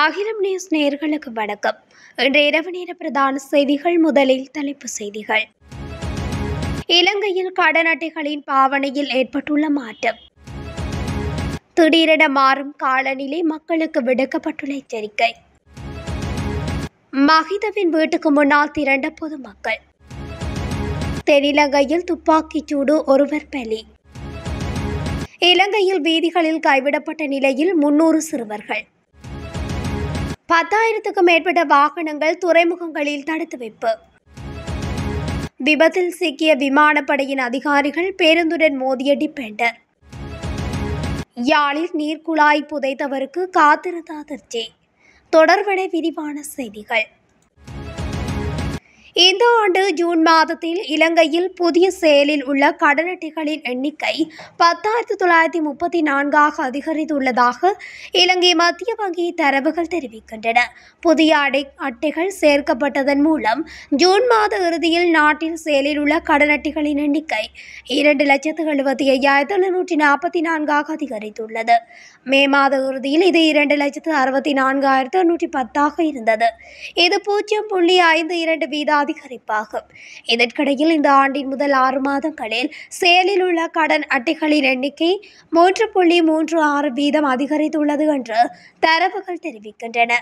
அகிலம் நியூஸ் நேயர்களுக்கு வணக்கம். இன்று இரவு நேர பிரதான செய்திகள். முதலில் தலைப்புச் செய்திகள். இலங்கையில் கடன் அட்டைகளின் பாவனையில் ஏற்பட்டுள்ள மாற்றம். திடீரென மாறும் காலநிலை, மக்களுக்கு விடுக்கப்பட்டுள்ள எச்சரிக்கை. மஹிந்தவின் வீட்டுக்கு முன்னால் திரண்ட பொதுமக்கள். தென்னிலங்கையில் துப்பாக்கிச்சூடு, ஒருவர் பலி. இலங்கையில் வீதிகளில் கைவிடப்பட்ட நிலையில் 300 சிறுவர்கள். 10,000க்கும் மேற்பட்ட வாகனங்கள் துறைமுகங்களில் தடுத்து வைப்பு. விபத்தில் சிக்கிய விமானப்படையின் அதிகாரிகள், பேருந்துடன் மோதிய டிபெண்டர். யாழில் நீர்க்குழாய் புதைத்தவருக்கு காத்திருந்த அதிர்ச்சி. தொடர்வன விரிவான செய்திகள். இந்த ஆண்டு ஜூன் மாதத்தில் இலங்கையில் புதிய செயலில் உள்ள கடன் அட்டைகளின் எண்ணிக்கை 10,934 அதிகரித்துள்ளதாக இலங்கை மத்திய வங்கி தரவுகள் தெரிவிக்கின்றன. புதிய அட்டைகள் சேர்க்கப்பட்டதன் மூலம் ஜூன் மாத இறுதியில் நாட்டில் செயலில் உள்ள கடன் அட்டைகளின் எண்ணிக்கை 2,75,744 அதிகரித்துள்ளது. மே மாத இறுதியில் இது 2,64,110 இருந்தது. இது 0.52% அதிகரிப்பாகும். இதற்கிடையில் இந்த ஆண்டின் முதல் 6 மாதங்களில் செயலில் உள்ள கடன் அட்டைகளின் எண்ணிக்கை 3.36% அதிகரித்துள்ளது என்று தரவுகள் தெரிவிக்கின்றன.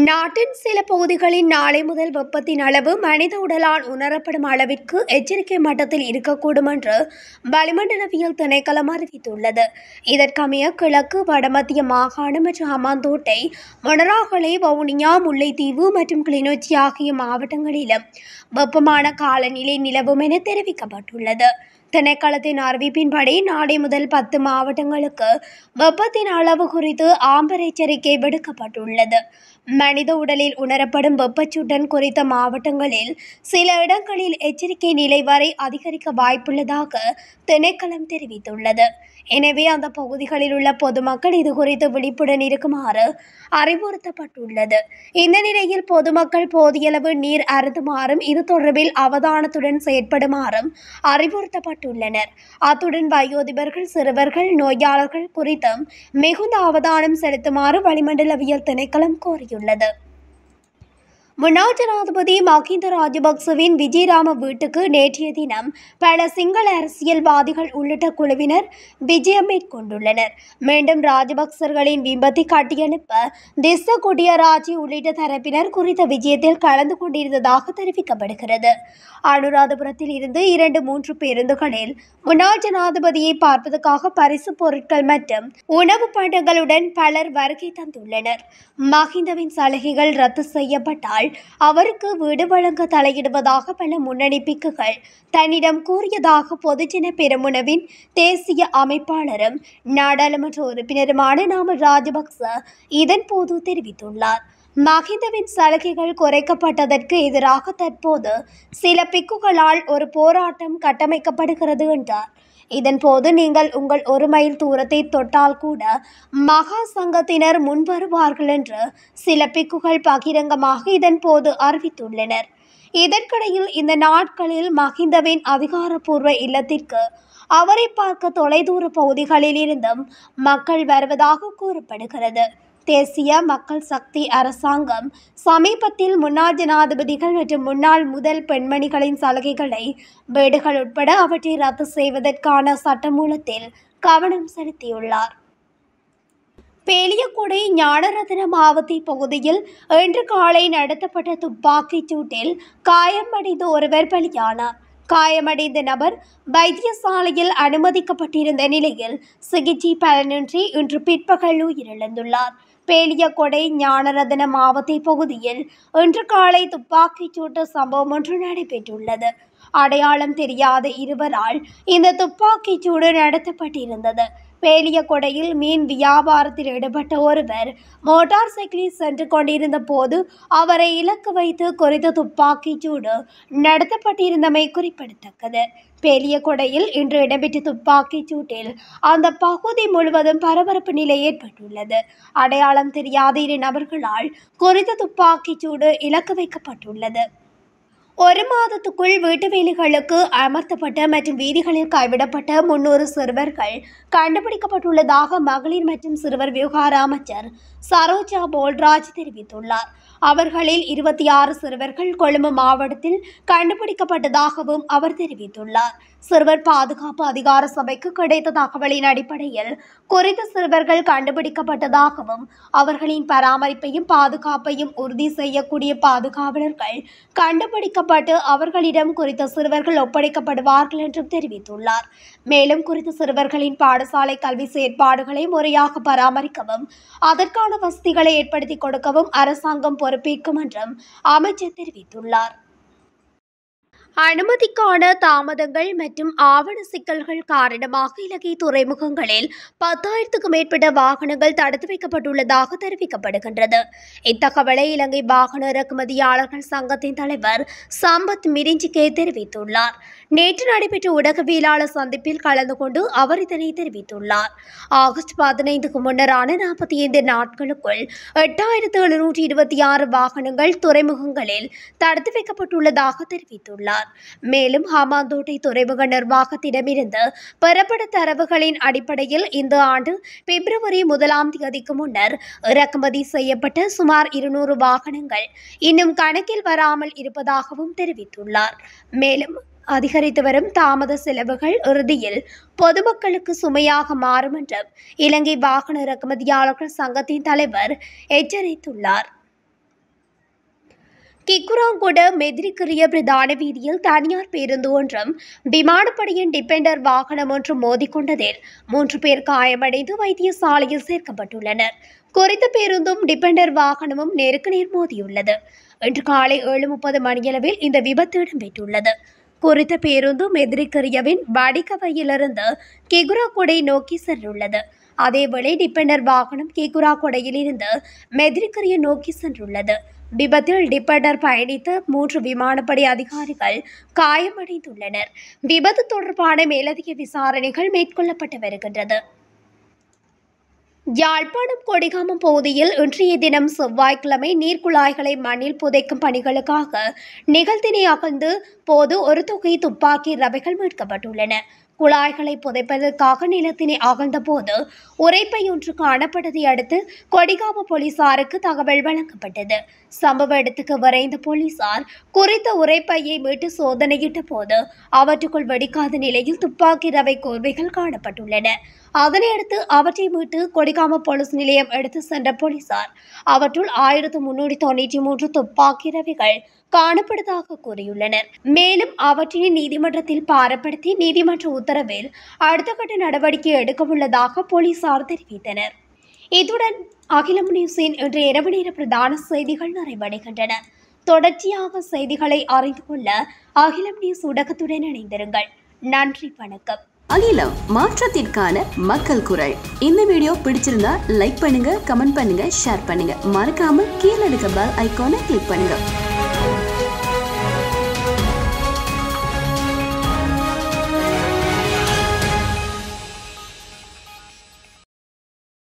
நாட்டின் சில பகுதிகளில் நாளை முதல் வெப்பத்தின் அளவு மனித உடலால் உணரப்படும் அளவிற்கு எச்சரிக்கை மட்டத்தில் இருக்கக்கூடும் என்று வளிமண்டலவியல் திணைக்களம் அறிவித்துள்ளது. இதற்கமைய கிழக்கு, வடமத்திய மாகாணம் மற்றும் ஹம்பாந்தோட்டை, மொனராகலை, வவுனியா, முல்லைத்தீவு மற்றும் கிளிநொச்சி ஆகிய மாவட்டங்களிலும் வெப்பமான காலநிலை நிலவும் என தெரிவிக்கப்பட்டுள்ளது. திணைக்களத்தின் அறிவிப்பின்படி நாளை முதல் 10 மாவட்டங்களுக்கு வெப்பத்தின் அளவு குறித்து ஆம்பர் எச்சரிக்கை விடுக்கப்பட்டுள்ளது. மனித உடலில் உணரப்படும் வெப்பச்சுட்டன் குறித்த மாவட்டங்களில் சில இடங்களில் எச்சரிக்கை நிலை வரை அதிகரிக்க வாய்ப்புள்ளதாக திணைக்களம் தெரிவித்துள்ளது. எனவே அந்த பகுதிகளில் உள்ள பொதுமக்கள் இது குறித்து விழிப்புடன் இருக்குமாறு அறிவுறுத்தப்பட்டுள்ளது. இந்த நிலையில் பொதுமக்கள் போதியளவு நீர் அருந்துமாறும் இது தொடர்பில் அவதானத்துடன் செயற்படுமாறும் அறிவுறுத்தப்பட்டுள்ளனர். அத்துடன் வயோதிபர்கள், சிறுவர்கள், நோயாளர்கள் குறித்தும் மிகுந்த அவதானம் செலுத்துமாறு வளிமண்டலவியல் திணைக்களம் கோரியுள்ளது. முன்னாள் ஜனாதிபதி மஹிந்த ராஜபக்சவின் விஜயராம வீட்டுக்கு நேற்றைய தினம் பல சிங்கள அரசியல்வாதிகள் உள்ளிட்ட குழுவினர் விஜயம் மேற்கொண்டுள்ளனர். மீண்டும் ராஜபக்சர்களின் பிம்பத்தை கட்டியெழுப்ப திஸ்ஸ குடியராட்சி உள்ளிட்ட தரப்பினர் குறித்த விஜயத்தில் கலந்து கொண்டிருந்ததாக தெரிவிக்கப்படுகிறது. அனுராதபுரத்தில் இருந்து 2-3 பேருந்துகளில் முன்னாள் ஜனாதிபதியை பார்ப்பதற்காக பரிசு பொருட்கள் மற்றும் உணவு பண்டங்களுடன் பலர் வருகை தந்துள்ளனர். மஹிந்தவின் சலுகைகள் ரத்து செய்யப்பட்டால் அவருக்கு வீடு வழங்க தலையிடுவதாக பல முன்னணி பிக்குகள் தன்னிடம் கூறியதாக பொதுஜன பெரமுனவின் தேசிய அமைப்பாளரும் நாடாளுமன்ற உறுப்பினருமான நாமல் ராஜபக்ச இதன்போது தெரிவித்துள்ளார். மஹிந்தவின் சலுகைகள் குறைக்கப்பட்டதற்கு எதிராக தற்போது சில பிக்குகளால் ஒரு போராட்டம் கட்டமைக்கப்படுகிறது என்றார். இதன்போது நீங்கள் உங்கள் 1 மைல் தூரத்தை தொட்டால் கூட மகா சங்கத்தினர் முன்வருவார்கள் என்று சில பிக்குகள் பகிரங்கமாக இதன்போது அறிவித்துள்ளனர். இதற்கிடையில் இந்த நாட்களில் மஹிந்தவின் அதிகாரப்பூர்வ இல்லத்திற்கு அவரை பார்க்க தொலைதூர பகுதிகளில் இருந்தும் மக்கள் வருவதாக கூறப்படுகிறது. தேசிய மக்கள் சக்தி அரசாங்கம் சமீபத்தில் முன்னாள் ஜனாதிபதிகள் மற்றும் முன்னாள் முதல் பெண்மணிகளின் சலுகைகளை வீடுகள் உட்பட அவற்றை ரத்து செய்வதற்கான சட்டமூலத்தில் கவனம் செலுத்தியுள்ளார். பேலியகொடை ஞானரத்ன மாவத்தை பகுதியில் இன்று காலை நடத்தப்பட்ட துப்பாக்கிச் சூட்டில் காயமடைந்த ஒருவர் பலியானார். காயமடைந்த நபர் வைத்தியசாலையில் அனுமதிக்கப்பட்டிருந்த நிலையில் சிகிச்சை பலனின்றி இன்று பிற்பகல் உயிரிழந்துள்ளார். பேலியகொடை ஞானரத்ன மாவத்தை பகுதியில் இன்று காலை துப்பாக்கிச் சூட்டு சம்பவம் ஒன்று நடைபெற்றுள்ளது. அடையாளம் தெரியாத இருவரால் இந்த துப்பாக்கிச் சூடு நடத்தப்பட்டிருந்தது. பேலியகொடையில் மீன் வியாபாரத்தில் ஈடுபட்ட ஒருவர் மோட்டார் சைக்கிளில் சென்று கொண்டிருந்த போது அவரை இலக்கு வைத்து குறித்த துப்பாக்கிச் சூடு நடத்தப்பட்டிருந்தமை குறிப்பிடத்தக்கது. பேலியகொடையில் இன்று இடம்பெற்ற துப்பாக்கிச் சூட்டில் அந்த பகுதி முழுவதும் பரபரப்பு நிலை ஏற்பட்டுள்ளது. அடையாளம் தெரியாத 2 நபர்களால் குறித்த துப்பாக்கிச் சூடு இலக்கு வைக்கப்பட்டுள்ளது. ஒரு மாதத்துக்குள் வீட்டு வேலைகளுக்கு அமர்த்தப்பட்ட மற்றும் வீதிகளில் கைவிடப்பட்ட 300 சிறுவர்கள் கண்டுபிடிக்கப்பட்டுள்ளதாக மகளிர் மற்றும் சிறுவர் விவகார அமைச்சர் சரோஜா போல்ராஜ் தெரிவித்துள்ளார். அவர்களில் 26 சிறுவர்கள் கொழும்பு மாவட்டத்தில் கண்டுபிடிக்கப்பட்டதாகவும் அவர் தெரிவித்துள்ளார். சிறுவர் பாதுகாப்பு அதிகார சபைக்கு கிடைத்த தகவலின் அடிப்படையில் குறித்த சிறுவர்கள் கண்டுபிடிக்கப்பட்டதாகவும் அவர்களின் பராமரிப்பையும் பாதுகாப்பையும் உறுதி செய்யக்கூடிய பாதுகாவலர்கள் கண்டுபிடிக்கப்பட்டு அவர்களிடம் குறித்த சிறுவர்கள் ஒப்படைக்கப்படுவார்கள் என்றும் தெரிவித்துள்ளார். மேலும் குறித்த சிறுவர்களின் பாடசாலை கல்வி செயற்பாடுகளை முறையாக பராமரிக்கவும் அதற்கான வசதிகளை ஏற்படுத்தி கொடுக்கவும் அரசாங்கம் பொறுப்பேற்கும் என்றும் அமைச்சர் தெரிவித்துள்ளார். அனுமதிக்கான தாமதங்கள் மற்றும் ஆவண சிக்கல்கள் காரணமாக இலங்கை துறைமுகங்களில் 10,000க்கும் மேற்பட்ட வாகனங்கள் தடுத்து வைக்கப்பட்டுள்ளதாக தெரிவிக்கப்படுகின்றது. இத்தகவலை இலங்கை வாகன இறக்குமதியாளர்கள் சங்கத்தின் தலைவர் சம்பத் மிரிஞ்சிகே தெரிவித்துள்ளார். நேற்று நடைபெற்ற ஊடகவியலாளர் சந்திப்பில் கலந்து கொண்டு அவர் இதனை தெரிவித்துள்ளார். ஆகஸ்ட் 15க்கு முன்னரான 45 நாட்களுக்குள் 8,726 வாகனங்கள் துறைமுகங்களில் தடுத்து வைக்கப்பட்டுள்ளதாக தெரிவித்துள்ளார். மேலும் ஹமாந்தோட்டை துறைமுக நிர்வாகத்திடமிருந்து பெறப்பட்ட தரவுகளின் அடிப்படையில் இந்த ஆண்டு பிப்ரவரி 1ஆம் தேதிக்கு முன்னர் இறக்குமதி செய்யப்பட்ட சுமார் 200 வாகனங்கள் இன்னும் கணக்கில் வராமல் இருப்பதாகவும் தெரிவித்துள்ளார். மேலும் அதிகரித்து வரும் தாமத செலவுகள் இறுதியில் பொதுமக்களுக்கு சுமையாக மாறும் என்றும் இலங்கை வாகன இறக்குமதியாளர்கள் சங்கத்தின் தலைவர் எச்சரித்துள்ளார். கிக்குராங்கொட மெதிரிக்கிரிய பிரதான வீதியில் தனியார் பேருந்து ஒன்றும் விமானப்படையின் டிபெண்டர் வாகனம் ஒன்றும் மோதிக்கொண்டதில் 3 பேர் காயமடைந்து வைத்தியசாலையில் சேர்க்கப்பட்டுள்ளனர். குறித்த பேருந்தும் டிபெண்டர் வாகனமும் நேருக்கு நேர் மோதியுள்ளது. இன்று காலை 7:30 மணியளவில் இந்த விபத்து இடம்பெற்றுள்ளது. குறித்த பேருந்து மெதிரிக்கிரியவின் வடிகவையிலிருந்து கிகுராங்கொடை நோக்கி சென்றுள்ளது. அதேவேளை டிபெண்டர் வாகனம் கிகுராங்கொடையில் இருந்து மெதிரிக்கிரிய நோக்கி சென்றுள்ளது. விபத்தில் டிபெண்டர் பயணித்த 3 விமானப்படை அதிகாரிகள் காயமடைந்துள்ளனர். விபத்து தொடர்பான மேலதிக விசாரணைகள் மேற்கொள்ளப்பட்டு வருகின்றது. யாழ்ப்பாணம் கொடிகாமம் பகுதியில் இன்றைய தினம் செவ்வாய்க்கிழமை நீர்க்குழாய்களை மண்ணில் புதைக்கும் பணிகளுக்காக நிகழ்த்தினை அகழ்ந்து போது ஒரு தொகை துப்பாக்கி ரவைகள் மீட்கப்பட்டுள்ளன. குழாய்களை புதைப்பதற்காக நிலத்தினை அகழ்ந்த போது உரைப்பை ஒன்று காணப்பட்டதை அடுத்து கொடிகாம போலீசாருக்கு தகவல் வழங்கப்பட்டது. சம்பவ இடத்துக்கு விரைந்த போலீசார் குறித்த உரைப்பையை மீட்டு சோதனையிட்ட போது அவற்றுக்குள் வெடிக்காத நிலையில் துப்பாக்கி ரவை கோர்வைகள் காணப்பட்டுள்ளன. அதனையடுத்து அவற்றை மீட்டு கொடிகாம போலீஸ் நிலையம் எடுத்து சென்ற போலீசார் அவற்றுள் 1393 துப்பாக்கி ரவைகள் காணப்படுவதாக கூறியுள்ளனர். மேலும் அவற்றினை நீதிமன்றத்தில் பாரப்படுத்தி நீதிமன்ற உத்தரவில் அடுத்த கட்ட நடவடிக்கை எடுக்க உள்ளதாக போலீசார் தெரிவித்தனர். இத்துடன் அகிலம் நியூஸின் இன்று இரவு நேர பிரதான செய்திகள் நிறைவடைகின்றன. தொடர்ச்சியாக செய்திகளை அறிந்து கொள்ள அகிலம் நியூஸ் ஊடகத்துடன் இணைந்திருங்கள். நன்றி, வணக்கம். அகிலம், மாற்றத்திற்கான மக்கள் குரல். இந்த வீடியோ பிடிச்சிருந்தா லைக் பண்ணுங்க, கமெண்ட் பண்ணுங்க, ஷேர் பண்ணுங்க. மறக்காம கீழே இருக்க பெல் ஐகானை கிளிக் பண்ணுங்க.